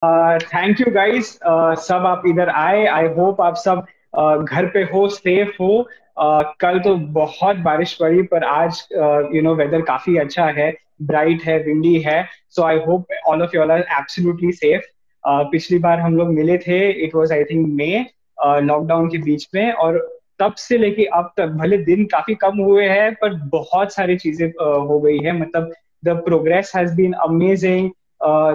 Thank you guys. सब आप इधर आए। आई होप आप सब घर पे हो, सेफ हो। कल तो बहुत बारिश पड़ी, पर आज वेदर काफी अच्छा है, ब्राइट है, विंडी है। So I hope all of you are absolutely safe. पिछली बार हम लोग मिले थे, it was I think May, lockdown के बीच में। और तब से लेके अब तक भले दिन काफी कम हुए हैं, पर बहुत सारी चीजें हो गई है। मतलब the progress has been amazing,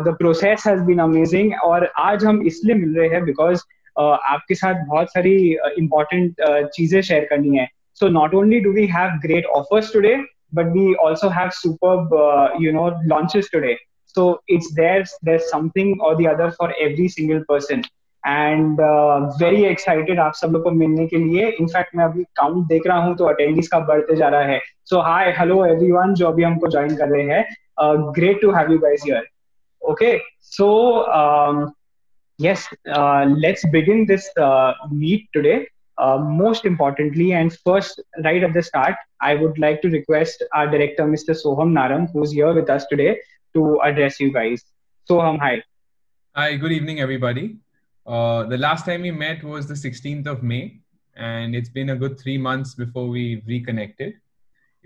the process has been amazing. और आज हम इसलिए मिल रहे हैं बिकॉज आपके साथ बहुत सारी इंपॉर्टेंट चीजें शेयर करनी है। So not only do we have great offers today, but we also have superb launches today. So it's there's something or the other for every single person. And very excited आप सब लोग को मिलने के लिए। In fact मैं अभी count देख रहा हूँ तो अटेंडीज का बढ़ते जा रहा है। सो हाय, हेलो एवरीवन जो अभी हमको ज्वाइन कर रहे हैं। Great to have you guys here. Okay, so yes, let's begin this meet today. Most importantly, and first, right at the start, I would like to request our director, Mr. Soham Naram, who's here with us today, to address you guys. Soham, hi. Hi, good evening, everybody. The last time we met was the 16th of May, and it's been a good 3 months before we reconnected.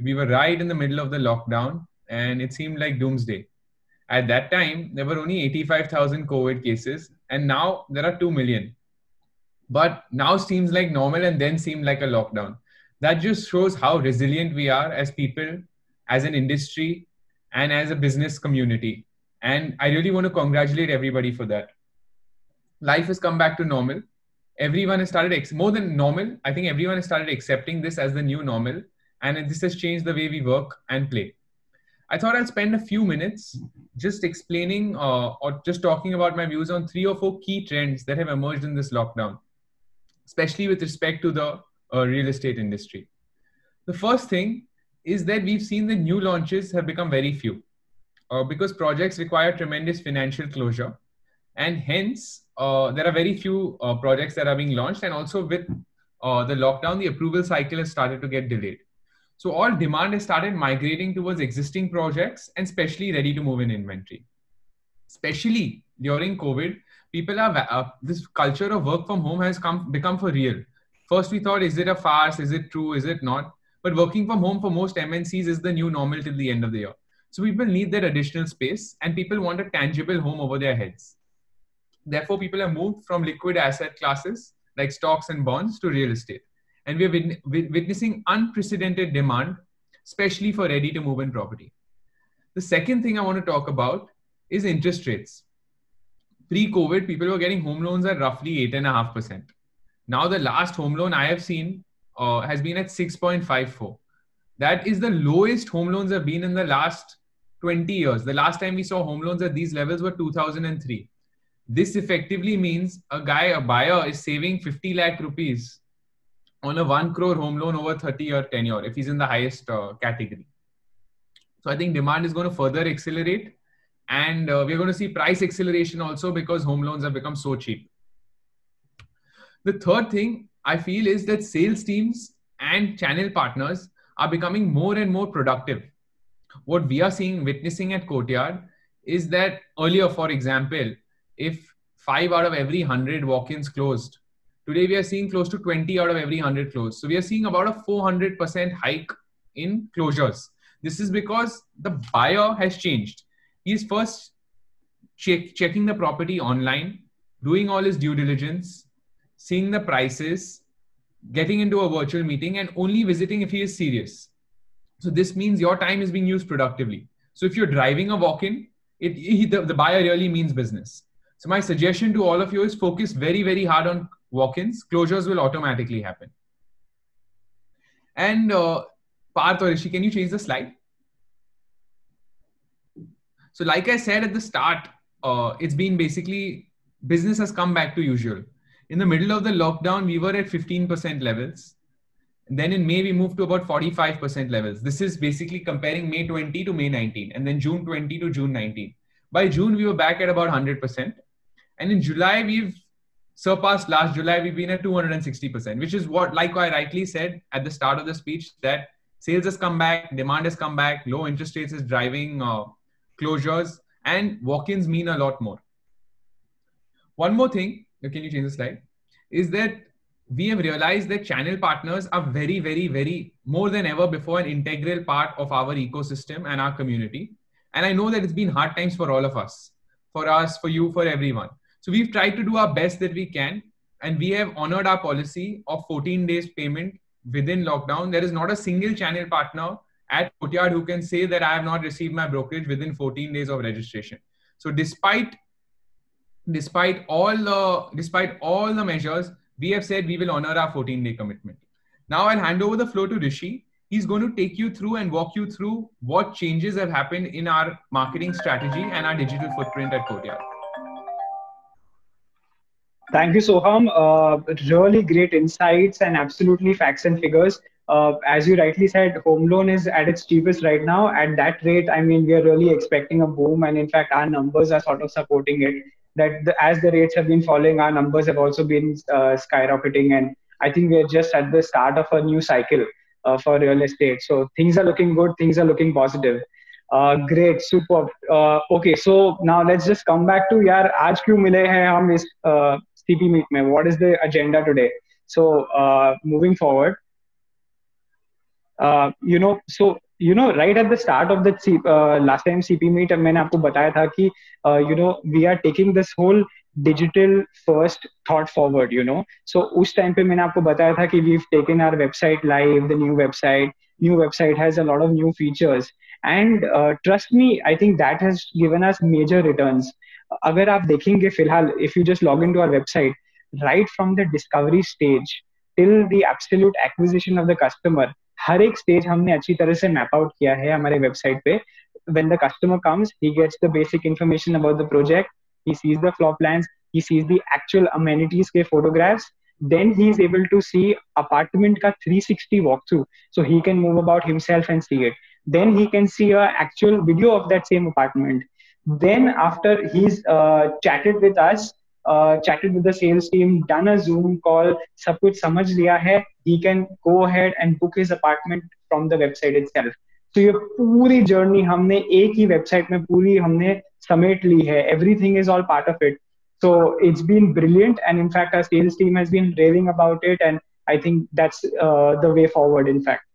We were right in the middle of the lockdown, and it seemed like doomsday. At that time, there were only 85,000 COVID cases, and now there are 2 million. But now seems like normal and then seemed like a lockdown. That just shows how resilient we are as people, as an industry, and as a business community. And I really want to congratulate everybody for that. Life has come back to normal. Everyone has started, more than normal, I think everyone has started accepting this as the new normal. And this has changed the way we work and play. I thought I'd spend a few minutes just explaining or just talking about my views on 3 or 4 key trends that have emerged in this lockdown, especially with respect to the real estate industry. The first thing is that we've seen the new launches have become very few because projects require tremendous financial closure. And hence, there are very few projects that are being launched. And also with the lockdown, the approval cycle has started to get delayed. So all demand has started migrating towards existing projects and especially ready to move in inventory. Especially during COVID, people are this culture of work from home has become for real. First, we thought, is it a farce? Is it true? Is it not? But working from home for most MNCs is the new normal till the end of the year. So people need that additional space and people want a tangible home over their heads. Therefore, people have moved from liquid asset classes like stocks and bonds to real estate. And we are witnessing unprecedented demand, especially for ready to move in property. The second thing I want to talk about is interest rates. Pre-COVID, people were getting home loans at roughly 8.5%. Now, the last home loan I have seen has been at 6.54. That is the lowest home loans have been in the last 20 years. The last time we saw home loans at these levels were 2003. This effectively means a buyer is saving 50 lakh rupees on a 1 crore home loan over 30-year tenure if he's in the highest category. So I think demand is going to further accelerate, and we're going to see price acceleration also because home loans have become so cheap. The third thing I feel is that sales teams and channel partners are becoming more and more productive. What we are witnessing at Courtyard is that earlier, for example, if 5 out of every 100 walk-ins closed, today we are seeing close to 20 out of every 100 closed. So we are seeing about a 400% hike in closures. This is because the buyer has changed. He's first checking the property online, doing all his due diligence, seeing the prices, getting into a virtual meeting, and only visiting if he is serious. So this means your time is being used productively. So if you're driving a walk-in, the buyer really means business. So my suggestion to all of you is focus very, very hard on walk-ins. Closures will automatically happen. And Parth or Rishi, can you change the slide? So like I said at the start, it's been basically business has come back to usual. In the middle of the lockdown, we were at 15% levels. And then in May, we moved to about 45% levels. This is basically comparing May 20 to May 19, and then June 20 to June 19. By June, we were back at about 100%. And in July, we've surpassed last July, we've been at 260%, which is what, like I rightly said at the start of the speech, that sales has come back, demand has come back, low interest rates is driving closures, and walk-ins mean a lot more. One more thing, can you change the slide? Is that we have realized that channel partners are very, very, very more than ever before an integral part of our ecosystem and our community. And I know that it's been hard times for all of us, for you, for everyone. So we've tried to do our best that we can, and we have honored our policy of 14 days payment within lockdown. There is not a single channel partner at Courtyard who can say that I have not received my brokerage within 14 days of registration. So despite all the measures, we have said we will honor our 14-day commitment. Now I'll hand over the floor to Rishi. He's going to take you through and walk you through what changes have happened in our marketing strategy and our digital footprint at Courtyard. Thank you, Soham. Really great insights and absolutely facts and figures. As you rightly said, home loan is at its cheapest right now. At that rate, I mean, we are really expecting a boom. And in fact, our numbers are sort of supporting it. As the rates have been falling, our numbers have also been skyrocketing. And I think we're just at the start of a new cycle for real estate. So things are looking good. Things are looking positive. Great, super. Okay, so now let's just come back to यार आज क्यों मिले हैं हम इस CP meet में? What is the agenda today? So moving forward, right at the start of the last time CP meet, मैंने आपको बताया था कि we are taking this whole digital first thought forward. So उस time पे मैंने आपको बताया था कि we've taken our website live, the new website has a lot of new features. And trust me, I think that has given us major returns. अगर आप देखेंगे फिलहाल, if you just log into our website, right from the discovery stage till the absolute acquisition of the customer, हर एक stage हमने अच्छी तरह से map out किया है हमारे website पे. When the customer comes, he gets the basic information about the project, he sees the floor plans, he sees the actual amenities के photographs, then he is able to see apartment ka 360 walkthrough, so he can move about himself and see it. Then he can see a actual video of that same apartment. Then after he's chatted with us, chatted with the sales team, done a Zoom call, सब कुछ समझ लिया है, he can go ahead and book his apartment from the website itself. So ये पूरी journey हमने एक ही website में पूरी हमने समेट ली है. Everything is all part of it. So it's been brilliant, and in fact our sales team has been raving about it, and I think that's the way forward. In fact,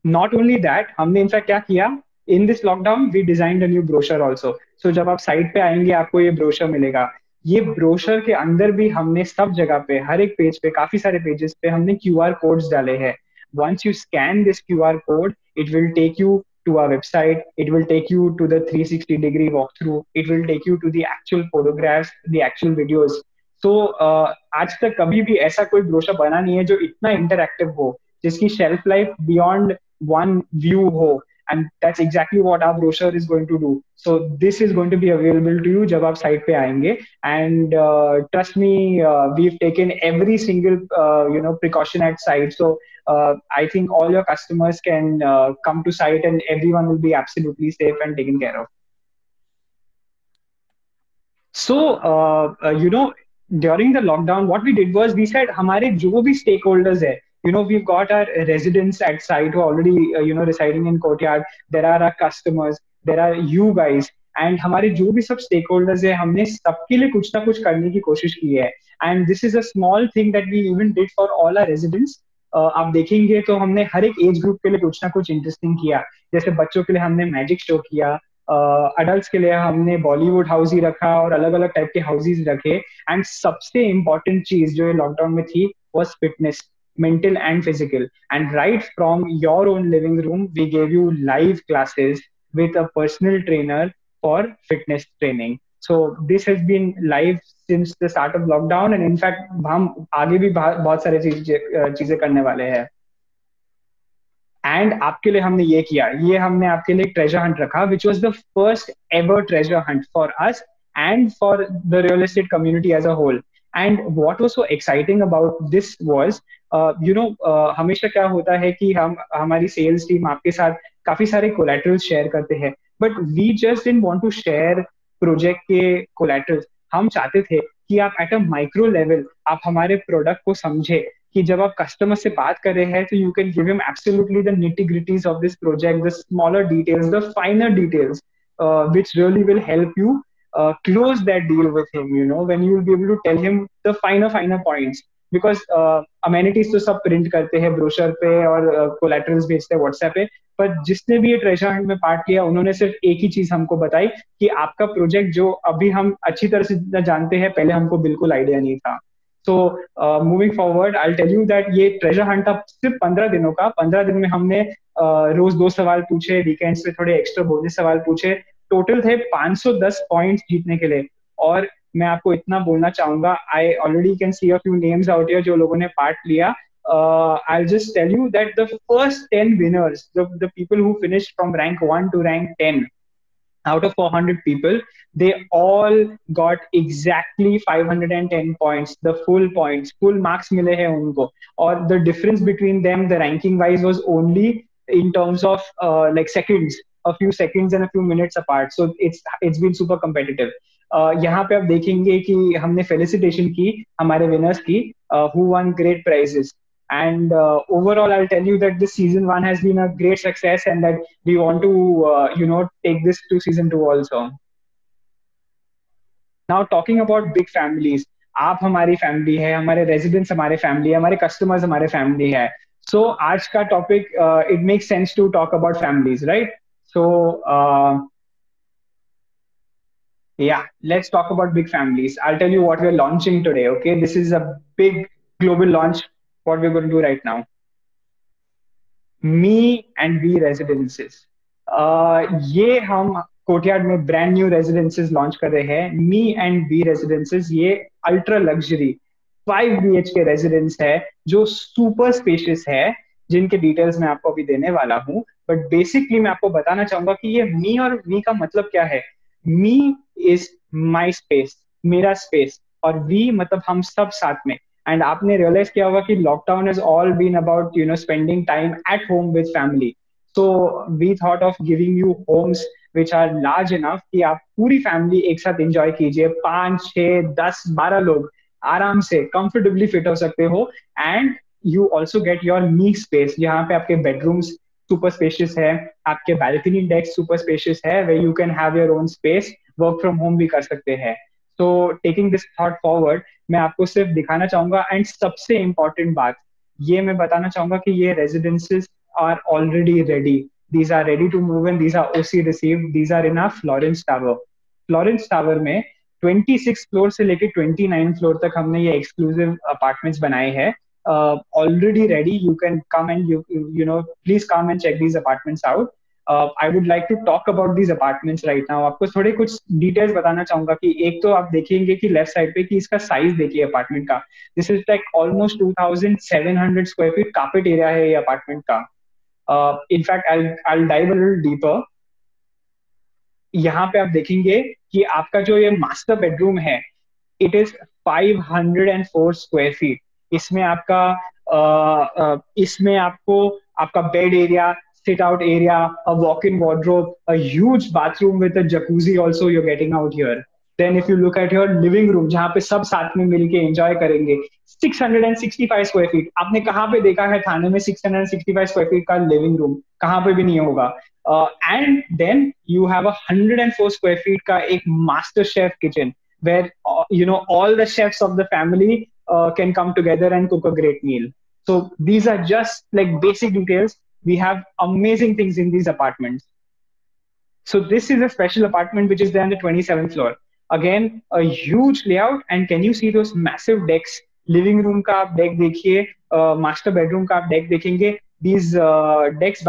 not only that, हमने in fact क्या किया, in this lockdown we designed a new brochure also. So जब आप site पे आएंगे आपको ये brochure मिलेगा. ये ब्रोशर के अंदर भी हमने सब जगह पे, हर एक पेज पे, काफी सारे पेजेस पे हमने QR कोड्स डाले हैं. Once you scan this QR code, it will take you to our website, it will take you to the 360-degree walkthrough, it will take you to the actual photographs, the actual videos. So आज तक कभी भी ऐसा कोई brochure बना नहीं है जो इतना इंटरैक्टिव हो, जिसकी shelf life beyond one view हो, and that's exactly what our brochure is going to do. So this is going to be available to you जब आप साइट पे आएंगे, and trust me, we've taken every single precaution at site. So I think all your customers can come to site and everyone will be absolutely safe and taken care of. So during the lockdown, what we did was we said हमारे जो भी stakeholders है, we've got our residents at site who are already residing in Courtyard. There are our customers, there are you guys, and हमारे जो भी सब stakeholders है, हमने सबके लिए कुछ ना कुछ करने की कोशिश की है. And this is a small thing that we even did for all our residents. आप देखेंगे तो हमने हर एक एज ग्रुप के लिए कुछ ना कुछ इंटरेस्टिंग किया. जैसे बच्चों के लिए हमने मैजिक शो किया, अडल्ट्स के लिए हमने बॉलीवुड हाउस ही रखा और अलग अलग टाइप के हाउसेज रखे. एंड सबसे इम्पोर्टेंट चीज जो लॉकडाउन में थी was fitness, mental and physical. And right from your own living room, we gave you live classes with a personal trainer for fitness training. So this has been live since the start of lockdown, and in fact हम आगे भी बहुत सारे चीजें करने वाले हैं. And आपके लिए हमने ये किया, ये हमने आपके लिए ट्रेजर हंट रखा, which was the first ever treasure hunt for us and for the real estate community as a whole. And what was so exciting about this was, हमेशा क्या होता है कि हमारी सेल्स टीम आपके साथ काफी सारे कोलैटरल्स शेयर करते हैं, but we just didn't want to share project के कोलैटरल्स. हम चाहते थे कि आप एट अ माइक्रो लेवल आप हमारे प्रोडक्ट को समझे, कि जब आप कस्टमर से बात कर रहे हैं तो you can give him absolutely the nitty-gritties of this project, the smaller details, the फाइनर details, which really will help you close that deal with him, when you will be able to tell him the finer points. Because amenities तो सब print करते हैं brochure पे और collaterals भेजते हैं WhatsApp पे, पर जिसने भी ये ट्रेजर हंट में पार्ट लिया उन्होंने सिर्फ एक ही चीज हमको बताई कि आपका प्रोजेक्ट जो अभी हम अच्छी तरह से जानते हैं, पहले हमको बिल्कुल आइडिया नहीं था. So moving forward I tell you that ये ट्रेजर हंट था सिर्फ 15 दिनों का. 15 दिन में हमने रोज 2 सवाल पूछे, वीकेंड्स पे थोड़े एक्स्ट्रा बोनस सवाल पूछे. टोटल थे 510 पॉइंट्स जीतने के लिए. और मैं आपको इतना बोलना चाहूंगा, I already can see a few names out here जो लोगों ने पार्ट लिया. I'll just tell you that the first 10 winners, the people who finished from rank 1 to rank 10 out of 400 people, they all got exactly 510 points, the full points, full marks mile hai unko. Or the difference between them, the ranking wise, was only in terms of like seconds, a few seconds and a few minutes apart. So it's been super competitive. यहाँ पे आप देखेंगे कि हमने felicitation की हमारे winners की, who won great prizes. And overall, I'll tell you that this season 1 has been a great success, and that we want to, take this to season 2 also. Now, talking about big families, आप हमारी family है, हमारे residents हमारे family है, हमारे customers हमारे family है. So आज का topic, it makes sense to talk about families, right? So yeah, let's talk about big families. I'll tell you what we're launching today. Okay, this is a big global launch. What we're going to do right now. Me and We Residences. ये हम courtyard में brand new residences launch कर रहे हैं. Me and we residences, ये ultra luxury 5 BHK residence है जो super spacious है, जिनके डिटेल्स मैं आपको अभी देने वाला हूं. बट बेसिकली मैं आपको बताना चाहूंगा कि ये मी और वी का मतलब क्या है. मी इज माई स्पेस, मेरा स्पेस, और वी मतलब हम सब साथ में. एंड आपने रियलाइज किया होगा कि lockdown is all been about spending time at home with family. So we thought of giving you homes which are large enough कि आप पूरी फैमिली एक साथ एंजॉय कीजिए. 5, 6, 10, 12 लोग आराम से कंफर्टेबली फिट हो सकते हो. And you also get your me space, जहाँ पे आपके बेडरूम्स सुपर स्पेशियस है, आपके बैल्कनी डेक सुपर स्पेशियस है, way you can have your own space. Work from home भी कर सकते हैं. तो टेकिंग दिस थॉट फॉरवर्ड, मैं आपको सिर्फ दिखाना चाहूंगा. एंड सबसे इंपॉर्टेंट बात ये मैं बताना चाहूंगा कि ये residences are already ready. These are ready to move in, these are OC received, these are in a Florence Tower. Florence Tower में 26 फ्लोर से लेके 29 फ्लोर तक हमने ये एक्सक्लूसिव अपार्टमेंट्स बनाए हैं. Already ready. You can come and please come and check these apartments out. I would like to talk about these apartments right now. आपको थोड़े कुछ डिटेल्स बताना चाहूंगा कि एक तो आप देखेंगे कि लेफ्ट साइड पे कि इसका साइज देखिए अपार्टमेंट का. This is like almost 2700 square feet carpet area है ये अपार्टमेंट का. In fact I'll dive a little deeper. यहाँ पे आप देखेंगे कि आपका जो ये मास्टर बेडरूम है, इट इज 504 स्क्वायर फीट. इसमें आपको आपका bed area, sit out area, a walk-in wardrobe, a huge bathroom with a jacuzzi also you're getting out here. Then if you look at your living room, जहाँ पे सब साथ में मिलके enjoy करेंगे, 665 square feet. आपने कहाँ पे देखा है थाने में 665 square feet का living room? कहाँ पे भी नहीं होगा. And then you have 104 square feet का एक master chef kitchen where all the chefs of the family can come together and cook a great meal. So these are just like basic details. We have amazing things in these apartments. So this is a special apartment which is there on the 27th floor. Again, a huge layout. And can you see those massive decks? Living room का आप deck देखिए, master bedroom का आप deck देखेंगे. These decks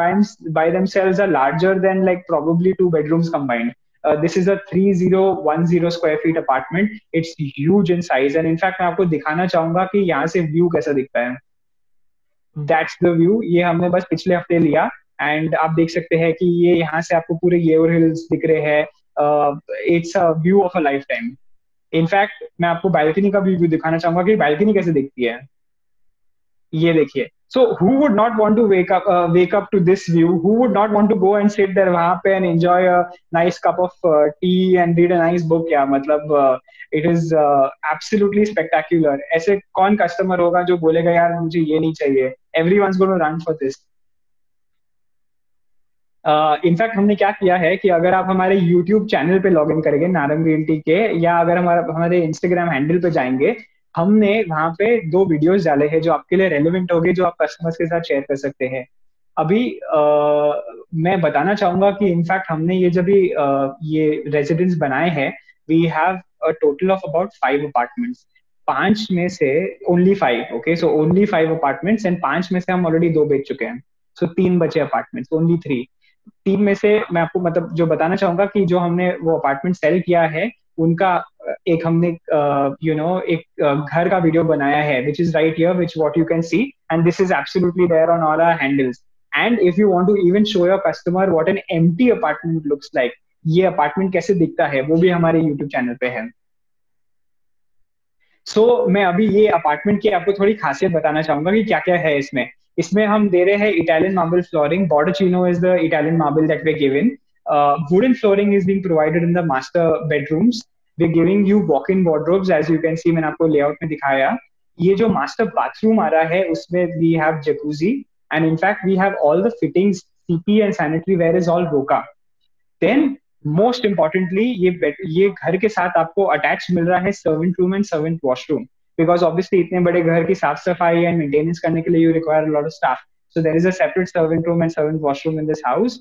by themselves are larger than like probably 2 bedrooms combined. This is a 3010 square feet apartment. It's huge in size. And in fact, मैं आपको दिखाना चाहूंगा कि यहाँ से view कैसा दिखता है. That's the view. ये हमने बस पिछले हफ्ते लिया. एंड आप देख सकते हैं कि ये यहाँ से आपको पूरे येवर हिल्स दिख रहे हैं. It's a view of a life time. In fact मैं आपको बालकनी का भी व्यू दिखाना चाहूंगा कि बालकनी कैसे दिखती है. ये देखिए. So who would not want to wake up to this view? Who would not want to go and sit there वहां पे and enjoy a nice cup of tea and read a nice book? या मतलब it is absolutely spectacular. ऐसे कौन customer होगा जो बोलेगा यार मुझे ये नहीं चाहिए. Everyone's going to run for this. In fact हमने क्या किया है कि अगर आप हमारे यूट्यूब चैनल पे लॉग इन करेंगे नारंग रियल्टी के, या अगर हमारे इंस्टाग्राम हैंडल पे जाएंगे, हमने वहां पे दो वीडियोस डाले हैं जो आपके लिए रेलेवेंट होंगे, जो आप कस्टमर्स के साथ शेयर कर सकते हैं। अभी मैं बताना चाहूंगा कि इनफैक्ट हमने ये जब भी ये रेजिडेंस बनाए हैं, we have a total of about 5 apartments. पांच में से only 5, okay, so only 5 apartments, and पांच में से हम ऑलरेडी दो बेच चुके हैं। सो तीन बचे अपार्टमेंट्स, ओनली 3। तीन में से मैं आपको मतलब जो बताना चाहूंगा कि जो हमने वो अपार्टमेंट सेल किया है, उनका एक हमने एक घर का वीडियो बनाया है, which is right here, which what you can see, and this is absolutely there on all our handles. And if you want to even show your customer what an empty apartment looks like, ये apartment कैसे दिखता है, वो भी हमारे YouTube channel पे है। मैं अभी ये अपार्टमेंट की आपको थोड़ी खासियत बताना चाहूंगा कि क्या क्या है इसमें। इसमें हम दे रहे हैं Italian marble flooring, Botticino is the Italian marble that we given. Wooden flooring is being provided in the master bedrooms. We giving you walk in wardrobes, as you can see, मैंने आपको लेआउट में दिखाया। ये जो master bathroom आ रहा है उसमें we have jacuzzi, and in fact we have all the fittings, CP and sanitary ware is all Roca. Then most importantly, ये घर के साथ आपको अटैच मिल रहा है servant room and servant washroom, because obviously इतने बड़े घर की साफ सफाई एंड मेंटेनेंस करने के लिए you require lot of staff. So there is a separate servant room and servant washroom in this house.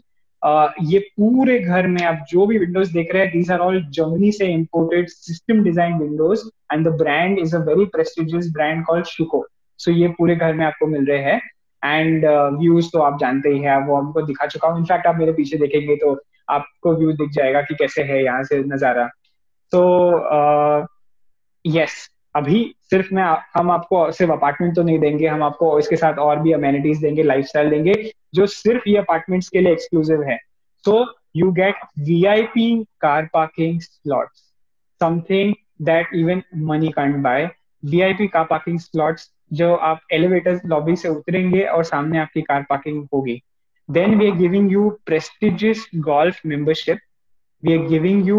ये पूरे घर में आप जो भी विंडोज देख रहे हैं, दीज आर ऑल जर्मनी से imported system design windows, and the brand is a very prestigious brand called Schuco. So ये पूरे घर में आपको मिल रहे हैं। एंड व्यूज तो आप जानते ही हैं, वो आपको दिखा चुका हूँ। इनफैक्ट आप मेरे पीछे देखेंगे तो आपको व्यू दिख जाएगा कि कैसे है यहाँ से नजारा। तो यस, अभी सिर्फ हम आपको सिर्फ अपार्टमेंट तो नहीं देंगे, हम आपको इसके साथ और भी अमेनिटीज देंगे, लाइफस्टाइल देंगे, जो सिर्फ ये अपार्टमेंट्स के लिए एक्सक्लूसिव है। So you get VIP car parking slots, something that even money can't buy. VIP car parking slots, जो आप एलिवेटर लॉबी से उतरेंगे और सामने आपकी कार पार्किंग होगी। Then we are giving you prestigious golf membership. We are giving you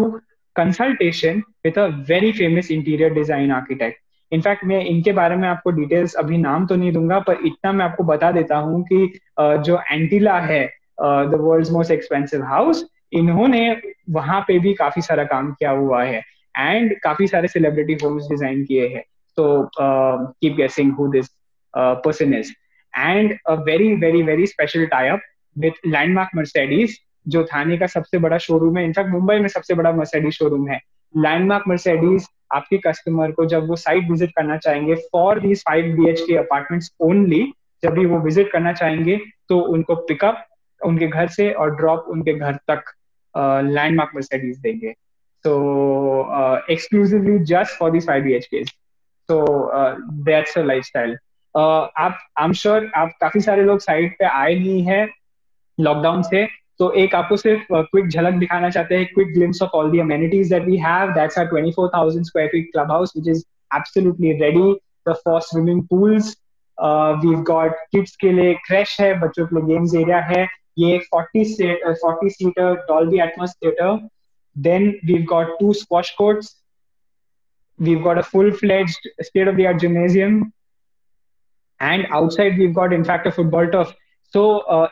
consultation with a very famous interior design architect. In fact मैं इनके बारे में आपको डिटेल्स अभी नाम तो नहीं दूंगा, पर इतना मैं आपको बता देता हूँ कि जो एंटीला है, the world's most expensive house, इन्होंने वहां पे भी काफी सारा काम किया हुआ है, एंड काफी सारे सेलिब्रिटी होम्स डिजाइन किए हैं। तो कीप गेसिंग who this person is. And a very very very special tie up with landmark Mercedes, जो थाने का सबसे बड़ा शोरूम है, इनफैक्ट मुंबई में सबसे बड़ा मर्सिडीज शोरूम है। लैंडमार्क मर्सिडीज आपके कस्टमर को जब वो साइट विजिट करना चाहेंगे for these 5 BHK apartments only, जब भी वो विजिट करना चाहेंगे, तो उनको पिकअप उनके घर से और ड्रॉप उनके घर तक लैंडमार्क मर्सिडीज देंगे। तो exclusively just for these 5 BHK। तो दैट्स अ लाइफस्टाइल। आप आई एम श्योर आप काफी सारे लोग साइट पे आए नहीं हैं लॉकडाउन से, तो एक आपको सिर्फ क्विक झलक दिखाना चाहते हैं, quick glimpse of all the amenities that we have. That's our 24,000 square feet club house which is absolutely ready for swimming pools. We got kids के लिए क्रैश है, बच्चों के लिए गेम्स एरिया है। ये 40 seater Dolby Atmos theatre. Then we got 2 squash courts. We've got a full-fledged state-of-the-art gymnasium, and outside we've got in fact a football turf. So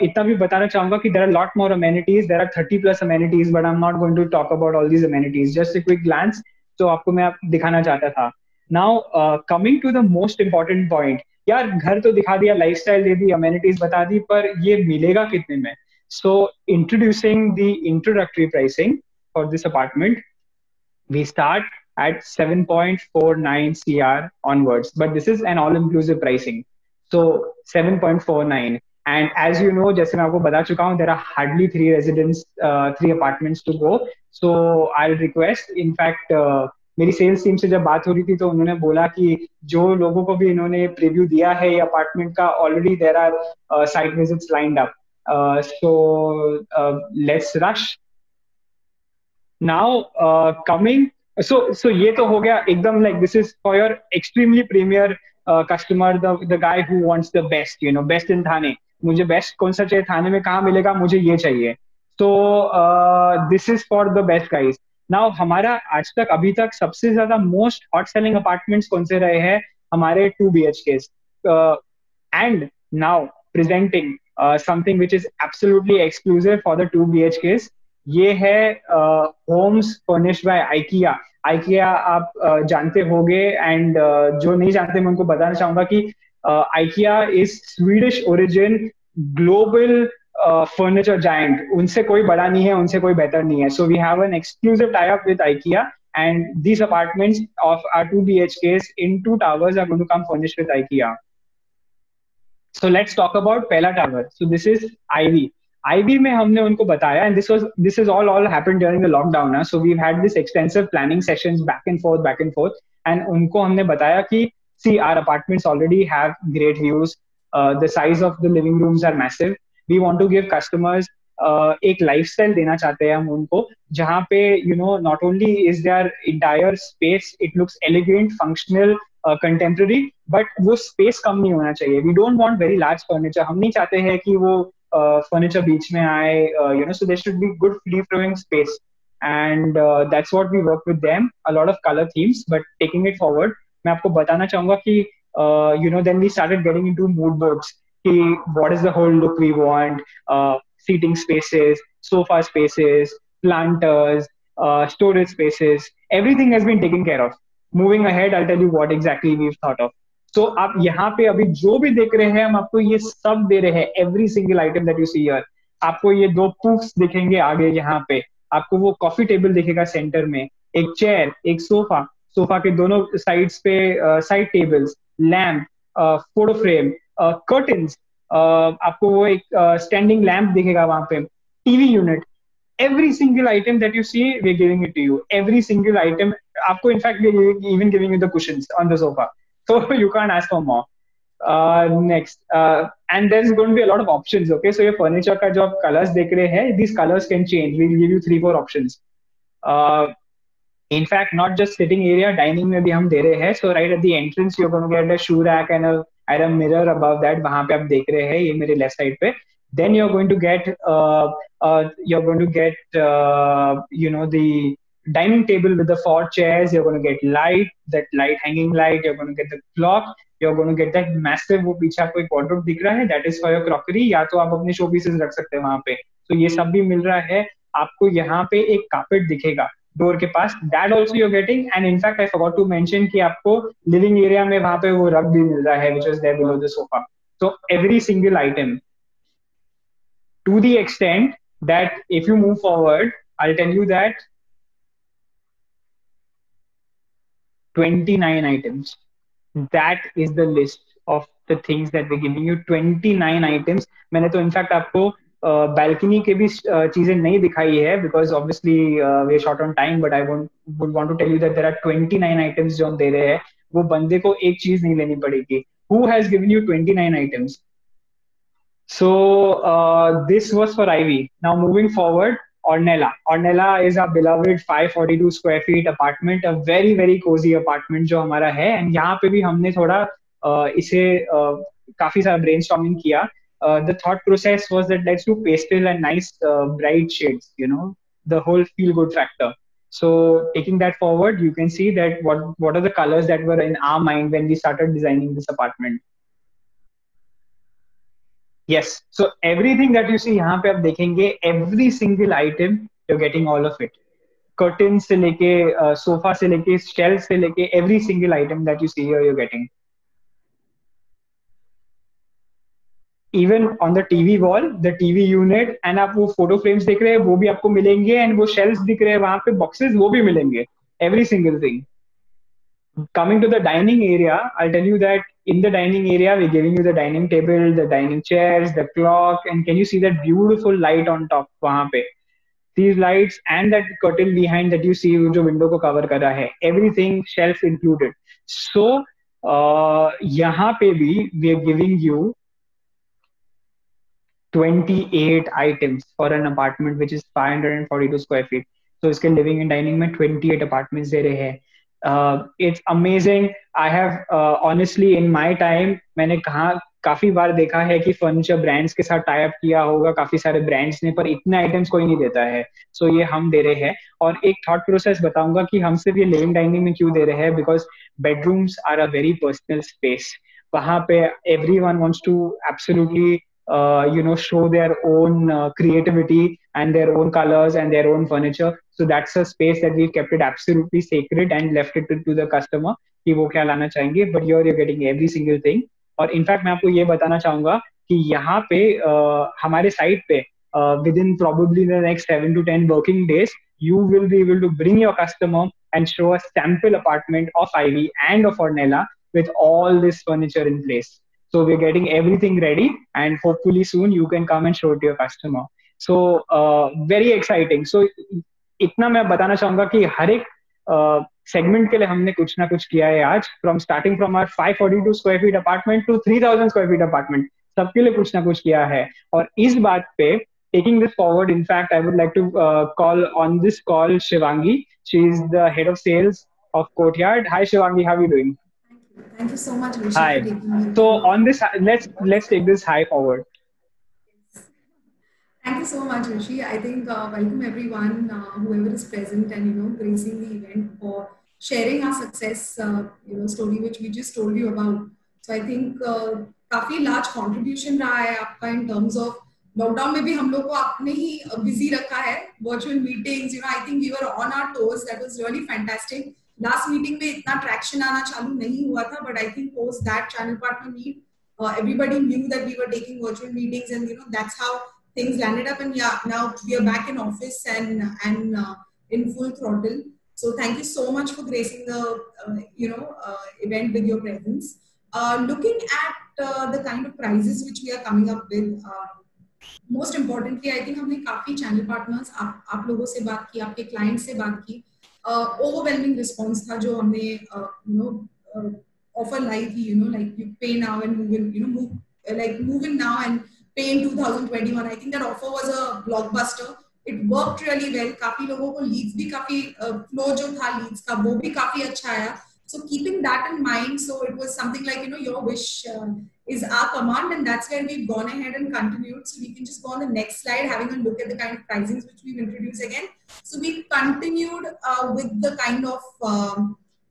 itna bhi batana chahunga ki there are a lot more amenities. There are 30 plus amenities, but I'm not going to talk about all these amenities. Just a quick glance. तो आपको मैं दिखाना चाहता था. Now coming to the most important point. यार घर तो दिखा दिया, लाइफस्टाइल दे दी, अमेनिटीज बता दी, पर ये मिलेगा कितने में? So introducing the introductory pricing for this apartment, we start at 7.49 CR onwards, but this is an all-inclusive pricing. So 7.49, and as you know, जैसे मैं आपको बता चुका हूँ, there are hardly 3 apartments to go. So I'll request, in fact, मेरी sales team से जब बात हो रही थी तो उन्होंने बोला कि जो लोगों को भी इन्होंने प्रीव्यू दिया है ये अपार्टमेंट का, already there are site visits lined up. So let's rush. Now coming, so ये तो हो गया एकदम, like this is for your extremely premier customer, the guy who wants the best, best in Thane. मुझे best कौन सा चाहिए, थाने में कहाँ मिलेगा, मुझे ये चाहिए. So this is for the best guys. Now हमारा आज तक अभी तक सबसे ज्यादा मोस्ट हॉट सेलिंग अपार्टमेंट्स कौन से रहे हैं? हमारे 2 BHKs. And now presenting something which is absolutely exclusive for the 2 BHKs. ये है homes furnished by IKEA. IKEA आप जानते होंगे, एंड जो नहीं जानते मैं उनको बताना चाहूंगा कि IKEA is Swedish origin, global furniture giant. उनसे कोई बड़ा नहीं है, उनसे कोई बेहतर नहीं है. So we have an exclusive tie up with IKEA, and these apartments of our 2 BHKs in 2 towers are going to come furnished with IKEA. So let's talk about Pehla Tower. So this is Ivy. Ivy में हमने उनको बताया, and this is all happened during the lockdown. So we've had this extensive planning sessions back and forth, and उनको हमने बताया कि see, our apartments already have great views. The size of the living rooms are massive. We want to give customers एक lifestyle देना चाहते हैं हम उनको, जहाँ पे not only is their entire space, it looks elegant, functional, contemporary, but वो space कम नहीं होना चाहिए. We don't want very large furniture. हम नहीं चाहते हैं कि वो फर्नीचर बीच में आए, so there should be good free flowing space, and that's what we work with them. A lot of colour themes, but taking it forward, मैं आपको बताना चाहूंगा कि then we started getting into mood boards कि what is the whole look we want. Seating spaces, sofa spaces, planters, storage spaces, everything has been taken care of. Moving ahead, I'll tell you what exactly we've thought of. So आप यहाँ पे अभी जो भी देख रहे हैं, हम आपको ये सब दे रहे हैं. Every single item that you see here. आपको ये 2 puffs दिखेंगे आगे यहाँ पे. आपको वो कॉफी टेबल दिखेगा सेंटर में, एक चेयर, एक सोफा, सोफा के दोनों साइड्स पे side tables, lamp, photo frame, curtains, आपको वो एक स्टैंडिंग लैम्प दिखेगा वहां पे, TV unit. Every single item that you see, we're giving it to you. Every single item. आपको in fact we're even giving you the cushions on the sofa, so you can't ask for more. Next, and there's going to be a lot of options. Okay, so your furniture का जो आप colors देख रहे हैं, these colors can change. We'll give you 3-4 options. In fact, not just sitting area, dining में भी हम दे रहे हैं. So right at the entrance, you're going to get a shoe rack and a mirror above that. वहाँ पे आप देख रहे हैं, ये मेरे left side पे. Then you're going to get the dining table with the 4 chairs. You're going to get that light hanging light. You're going to get the clock. You're going to get that massive, वो पीछे आपको एक wardrobe दिख रहा है, that is for your crockery. या तो आप अपने शो पीसेस रख सकते हैं वहां पे. तो ये सब भी मिल रहा है आपको. यहाँ पे एक कार्पेट दिखेगा डोर के पास, that also you're getting. And in fact I forgot to mention कि आपको लिविंग एरिया में वहां पे वो रग भी मिल रहा है, which was there below the sofa. So every single item, to the extent that if you move forward, I'll tell you that 29 items. That is the list of the things that we're giving you. 29 items. मैंने तो in fact आपको balcony के भी चीजें नहीं दिखाई है, because obviously we are short on time, but I would want to tell you that there are 29 items जो हम दे रहे हैं. वो बंदे को एक चीज नहीं लेनी पड़ेगी. Who has given you 29 items? So this was for Ivy. Now moving forward, Ornella. Ornella is our beloved 542 square feet apartment, a very very cozy apartment जो हमारा है. And यहाँ पे भी हमने थोड़ा इसे काफी सारा brainstorming किया. The thought process was that let's do pastel and nice bright shades, the whole feel good factor. So taking that forward, you can see that what are the colors that were in our mind when we started designing this apartment. Yes, so everything that you see यहाँ पे आप देखेंगे, every single item you're getting all of it. Curtain से लेके sofa से लेके shelf से लेके every single item that you see here you're getting. Even on the TV wall, the TV unit, and आप वो photo frames देख रहे हैं वो भी आपको मिलेंगे, and वो shelves दिख रहे हैं वहाँ पे boxes वो भी मिलेंगे. Every single thing. Coming to the dining area, I'll tell you that in the dining area, we're giving you the dining table, the dining chairs, the clock, and can you see that beautiful light on top? वहाँ पे these lights and that curtain behind that you see जो window को cover कर रहा है, everything shelf included. So यहाँ पे भी we are giving you 28 items for an apartment which is 542 square feet. So इसके living and dining में 28 apartments दे रहे हैं. It's amazing. I have honestly in my time मैंने काफी बार देखा है कि फर्नीचर ब्रांड्स के साथ टाई अप किया होगा काफी सारे ब्रांड्स ने, पर इतने आइटम्स कोई नहीं देता है. सो ये हम दे रहे हैं. और एक थॉट प्रोसेस बताऊंगा कि हम सिर्फ ये लिविंग डाइनिंग में क्यों दे रहे हैं, because bedrooms are a very personal space. वहां पे everyone wants to absolutely show their own creativity and their own colors and their own furniture. So that's a space that we've kept it absolutely sacred and left it to the customer कि वो क्या लाना चाहेंगे. But here you're getting every single thing. और in fact मैं आपको ये बताना चाहूंगा कि यहाँ पे हमारे साइट पे within probably the next 7 to 10 working days, you will be able to bring your customer and show a sample apartment of Ivy and of Ornella with all this furniture in place. So we're getting everything ready, and hopefully soon you can come and show it to your customer. So very exciting. So इतना मैं बताना चाहूंगा कि हर एक segment के लिए हमने कुछ ना कुछ किया है आज, from starting from our 542 square feet apartment to 3000 square feet apartment, सबके लिए कुछ ना कुछ किया है. और इस बात पे taking this forward, in fact, I would like to call on this call Shivangi. She is the head of sales of Courtyard. Hi, Shivangi. How are you doing? Thank you so much, Rishi, Hi. for taking me. So on this, let's take this high forward. Thank you so much, Rishi. I think welcome everyone, whoever is present, and gracing the event for sharing our success, story which we just told you about. So I think काफी large contribution रहा है आपका in terms of lockdown में भी हम लोग को आपने ही बिजी रखा है. Virtual meetings, I think we were on our toes. That was really fantastic. Last meeting में इतना ट्रैक्शन आना चालू नहीं हुआ था, but I think post that channel partner meet everybody knew that we were taking virtual meetings, and that's how things landed up. And yeah, now we are back in office and in full throttle. So thank you so much for gracing the event with your presence. Looking at the kind of prizes which we are coming up with, most importantly I think हमने काफी channel partners आप लोगों से बात की, आपके client से बात की. ओवरवेलमिंग रिस्पॉन्स था जो हमने ऑफर लाई थी, लाइक यू पे now and move in, move in now and पे इन 2021. I think that offer was a blockbuster. It worked really well. काफी लोगों को लीड्स भी, काफी फ्लो जो था लीड्स का वो भी काफी अच्छा आया. So keeping that in mind, so it was something like, your wish is our command, and that's where we've gone ahead and continued. So we can just go on the next slide, having a look at the kind of pricings which we've introduced again. So we've continued with the kind of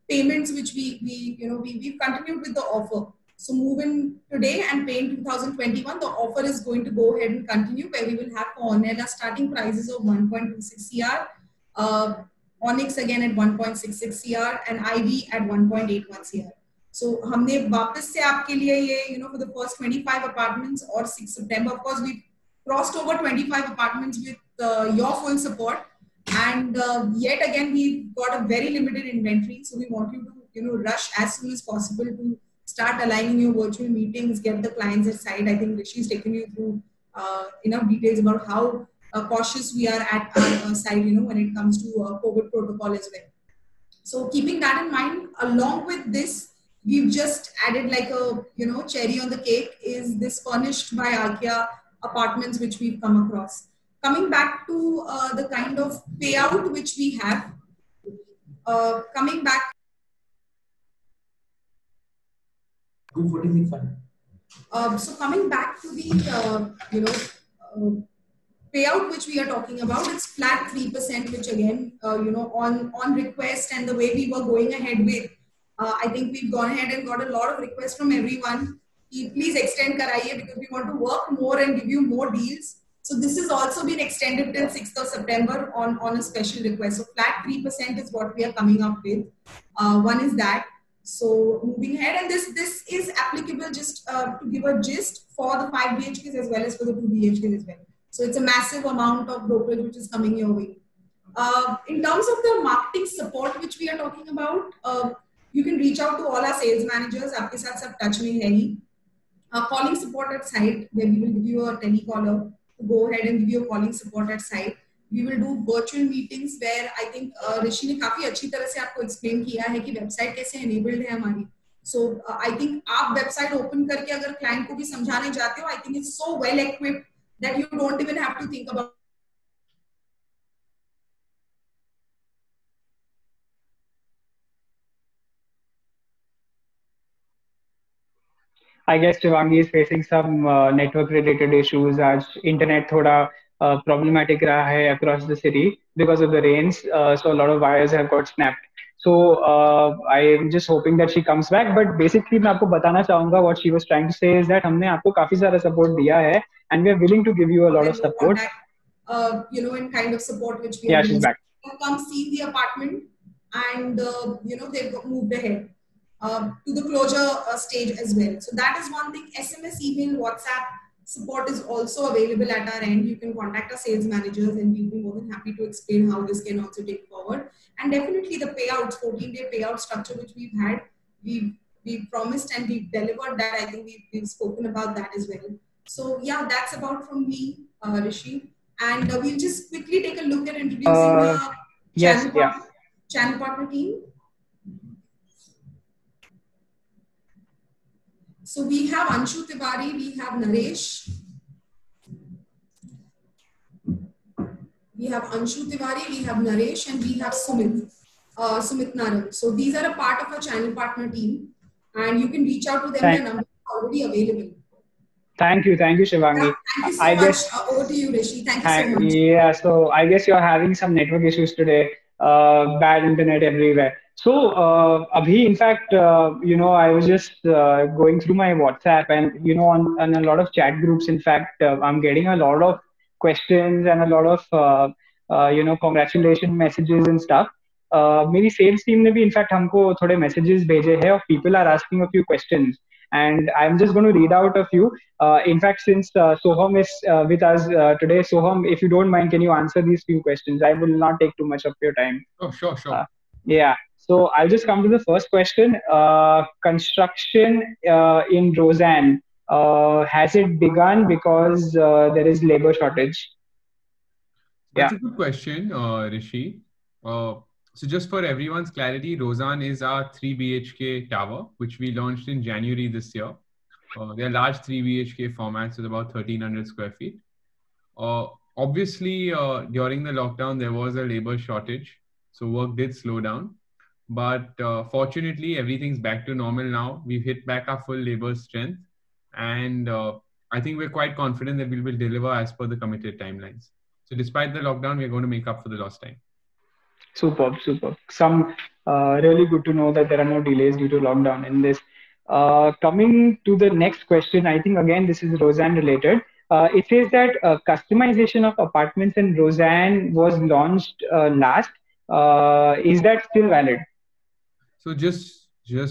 payments which we've continued with the offer. So move in today and pay in 2021. The offer is going to go ahead and continue, where we will have for Ornella starting prices of 1.26 CR. Onyx again at 1.66 CR and Ivy at 1.81 CR. So हमने वापस से आपके लिए ये for the first 25 apartments or 6 September, of course we crossed over 25 apartments with your full support, and yet again we got a very limited inventory. So we want you to rush as soon as possible to start aligning your virtual meetings, get the clients aside. I think Rishi's taken you through enough details about how cautious we are at our side, when it comes to COVID protocol as well. So keeping that in mind, along with this, we've just added like a cherry on the cake is this furnished by Arkia apartments which we've come across. Coming back to the kind of payout which we have, coming back. 246 fund. So coming back to the payout which we are talking about, it's flat 3%, which again, on request and the way we were going ahead with, I think we've gone ahead and got a lot of requests from everyone. Please extend karaiye, because we want to work more and give you more deals. So this has also been extended till 6th of September on a special request. So flat 3% is what we are coming up with. One is that. So moving ahead, and this is applicable, just to give a gist, for the 5 BHKs as well as for the 2 BHKs as well. So it's a massive amount of brokerage which is coming your way. In terms of the marketing support which we are talking about, you can reach out to all our sales managers. आपके साथ सब touch में है ही. Calling support at site, where we will give you a telecaller to go ahead and give you a calling support at site. We will do virtual meetings, where I think Rishi ने काफी अच्छी तरह से आपको explain किया है कि website कैसे enabled है हमारी. So I think आप website open करके अगर client को भी समझाने जाते हो, I think it's so well equipped that you don't even have to think about. I guess Shivangi is facing some network-related issues. आज internet थोड़ा problematic रहा है across the city because of the rains. So a lot of wires have got snapped. So I'm just hoping that she comes back. But basically, मैं आपको बताना चाहूँगा what she was trying to say is that हमने आपको काफी सारा support दिया है, and we are willing to give you a lot Then of no support. contact, and kind of support which we are Yeah, she's doing. back. Come see the apartment, and they've moved ahead to the closure stage as well. So that is one thing. SMS, email, WhatsApp support is also available at our end. You can contact our sales managers, and we'll be more than happy to explain how this can also take forward. And definitely the payouts, 14-day payout structure which we've had, we've promised and we've delivered that. I think we've spoken about that as well. So yeah, that's about from me, Rishi. And we'll just quickly take a look at introducing the Yes, yeah. channel partner team. So we have Anshu Tiwari, we have Naresh. We have Anshu Tiwari, we have Naresh, and we have Sumit Naram. So these are a part of our channel partner team, and you can reach out to them. Their number is already available. Thank you, Shivangi. Yeah, thank you so much. Over to you, Rishi. Thank you so much. Yeah, so I guess you're having some network issues today. Bad internet everywhere. So, Abhi, in fact, I was just going through my WhatsApp, and on a lot of chat groups. In fact, I'm getting a lot of questions and a lot of congratulation messages and stuff. मेरी sales team ने भी in fact हमको थोड़े messages भेजे हैं, और people are asking a few questions, and I'm just going to read out a few. In fact, since Soham is with us today, Soham, if you don't mind, can you answer these few questions? I will not take too much of your time. Oh, sure. Yeah. So I'll just come to the first question. Construction in Roseanne, has it begun because there is labor shortage? That's a good question, Rishi. So just for everyone's clarity, Roseanne is our 3 BHK tower, which we launched in January this year. They're large 3 BHK formats with about 1,300 square feet. Obviously, during the lockdown, there was a labor shortage, so work did slow down. But fortunately, everything's back to normal now. We've hit back our full labor strength, and I think we're quite confident that we will deliver as per the committed timelines. So despite the lockdown, we're going to make up for the lost time. Superb. Some really good to know that there are no delays due to lockdown in this. Coming to the next question, I think again this is Roseanne related. It says that customization of apartments in Roseanne was launched last. Is that still valid? So just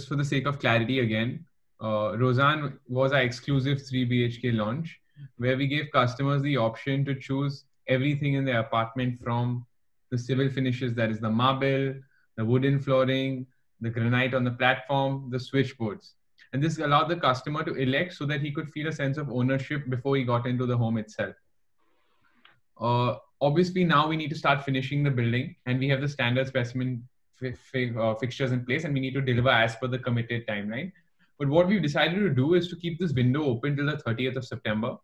for the sake of clarity again, Roseanne was our exclusive 3 BHK launch, where we gave customers the option to choose everything in their apartment, from the civil finishes, that is the marble, the wooden flooring, the granite on the platform, the switchboards. And this allowed the customer to elect so that he could feel a sense of ownership before he got into the home itself. Obviously, now we need to start finishing the building, and we have the standard specimen fixtures in place, and we need to deliver as per the committed timeline. But what we've decided to do is to keep this window open till the 30th of September.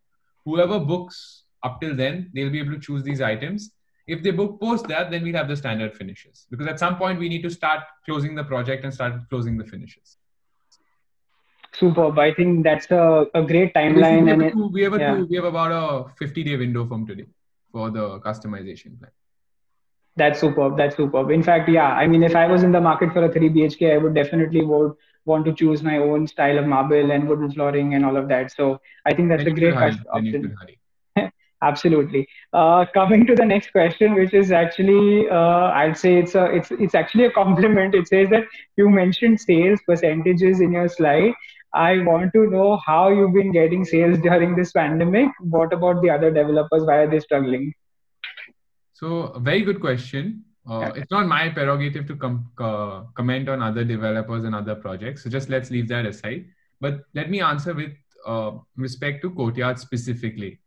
Whoever books up till then, they'll be able to choose these items. If they book post that, then we'll have the standard finishes. Because at some point, we need to start closing the project and start closing the finishes. Superb. I think that's a great timeline. We have about a 50-day window from today for the customization plan. That's superb. In fact, yeah, I mean, if I was in the market for a 3 BHK, I would definitely want to choose my own style of marble and wooden flooring and all of that. So I think that's a great option. Absolutely. Coming to the next question, which is actually, I'd say it's actually a compliment. It says that you mentioned sales percentages in your slide. I want to know how you've been getting sales during this pandemic. What about the other developers? Why are they struggling? So, a very good question. It's not my prerogative to comment on other developers and other projects. So just let's leave that aside. But let me answer with respect to Courtyard specifically.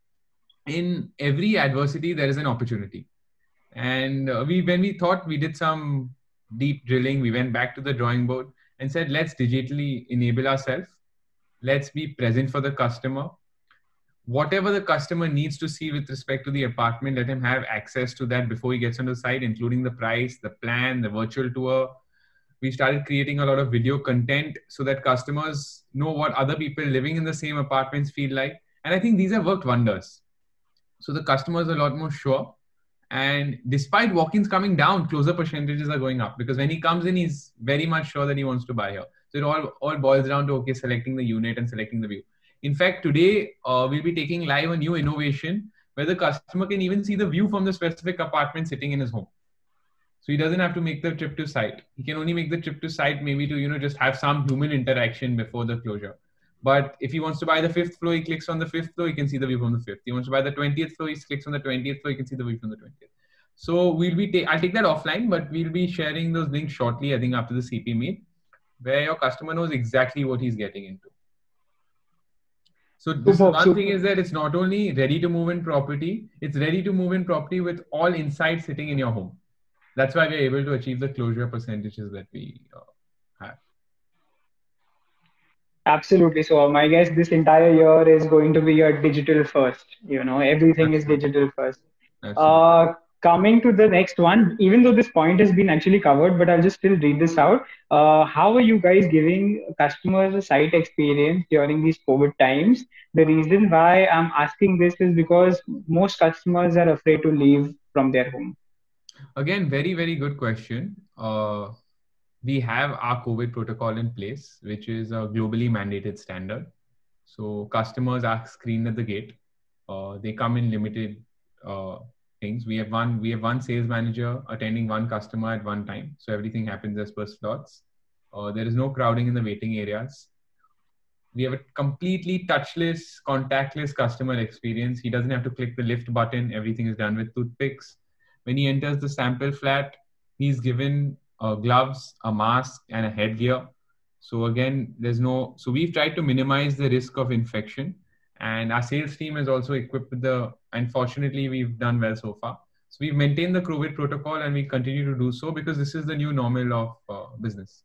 In every adversity, there is an opportunity. And when we thought, we did some deep drilling, we went back to the drawing board and said, let's digitally enable ourselves. Let's be present for the customer. Whatever the customer needs to see with respect to the apartment, let him have access to that before he gets on the site, including the price, the plan, the virtual tour. We started creating a lot of video content so that customers know what other people living in the same apartments feel like. And I think these have worked wonders. So the customers are a lot more sure. And despite walk-ins coming down, closer percentages are going up, because when he comes in, he's very much sure that he wants to buy here. So it all boils down to, okay, selecting the unit and selecting the view. In fact, today we'll be taking live a new innovation where the customer can even see the view from the specific apartment sitting in his home. So he doesn't have to make the trip to site. He can only make the trip to site maybe to, just have some human interaction before the closure. But if he wants to buy the 5th floor, he clicks on the 5th floor, he can see the view from the 5th. He wants to buy the 20th floor, he clicks on the 20th floor, he can see the view from the 20th. So I'll take that offline, but we'll be sharing those links shortly, I think after the CP meet, where your customer knows exactly what he's getting into. So this one thing is that it's not only ready to move in property, it's ready to move in property with all inside sitting in your home. That's why we're able to achieve the closure percentages that we have. Absolutely. So I guess this entire year is going to be a digital first. Everything is digital first. Coming to the next one, even though this point has been actually covered, but I'll just still read this out. How are you guys giving customers a site experience during these COVID times? The reason why I'm asking this is because most customers are afraid to leave from their home. Again, very, very good question. We have our COVID protocol in place, which is a globally mandated standard. So customers are screened at the gate. They come in limited things. We have one sales manager attending one customer at one time. So everything happens as per slots. There is no crowding in the waiting areas. We have a completely touchless, contactless customer experience. He doesn't have to click the lift button. Everything is done with toothpicks. When he enters the sample flat, he's given gloves, a mask, and a headgear. So again, so we've tried to minimize the risk of infection. And our sales team is also equipped with and fortunately, we've done well so far. So we've maintained the COVID protocol and we continue to do so because this is the new normal of business.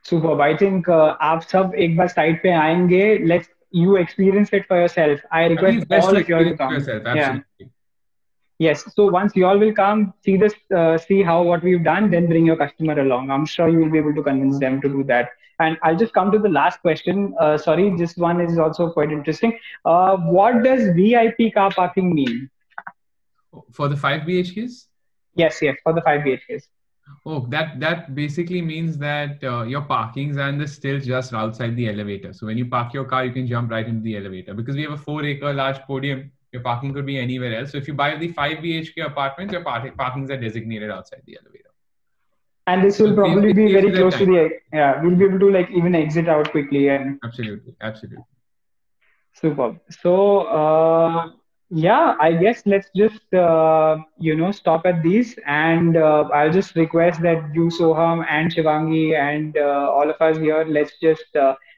Superb. I think आप सब एक बार site पे आएंगे. You experience it for yourself. I request all of you all to come. Absolutely. Yeah. Yes. So once you all will come, see what we've done, then bring your customer along. I'm sure you will be able to convince them to do that. And I'll just come to the last question. Sorry, this one is also quite interesting. What does VIP car parking mean? For the 5 BHKs? Yes, for the 5 BHKs. Oh, that basically means that your parkings are still just outside the elevator. So when you park your car, you can jump right into the elevator. Because we have a 4-acre large podium, your parking could be anywhere else. So if you buy the 5 BHK apartments, your parkings are designated outside the elevator. And this will probably be very close to we'll be able to even exit out quickly. And Absolutely. Superb. So, I guess let's just, stop at these. And I'll just request that you, Soham and Shivangi and all of us here, let's just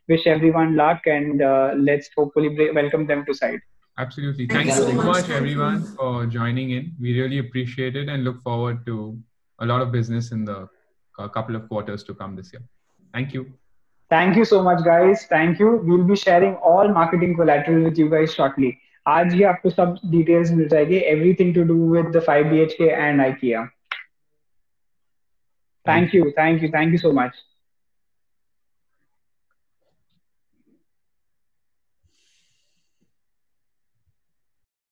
wish everyone luck and let's hopefully welcome them to site. Absolutely. Thank you so much, everyone, for joining in. We really appreciate it and look forward to a lot of business in the couple of quarters to come this year. Thank you. Thank you so much, guys. Thank you. We'll be sharing all marketing collateral with you guys shortly. आज ही आपको सब details मिल जाएगी. Everything to do with the 5 BHK and IKEA. Thank you so much.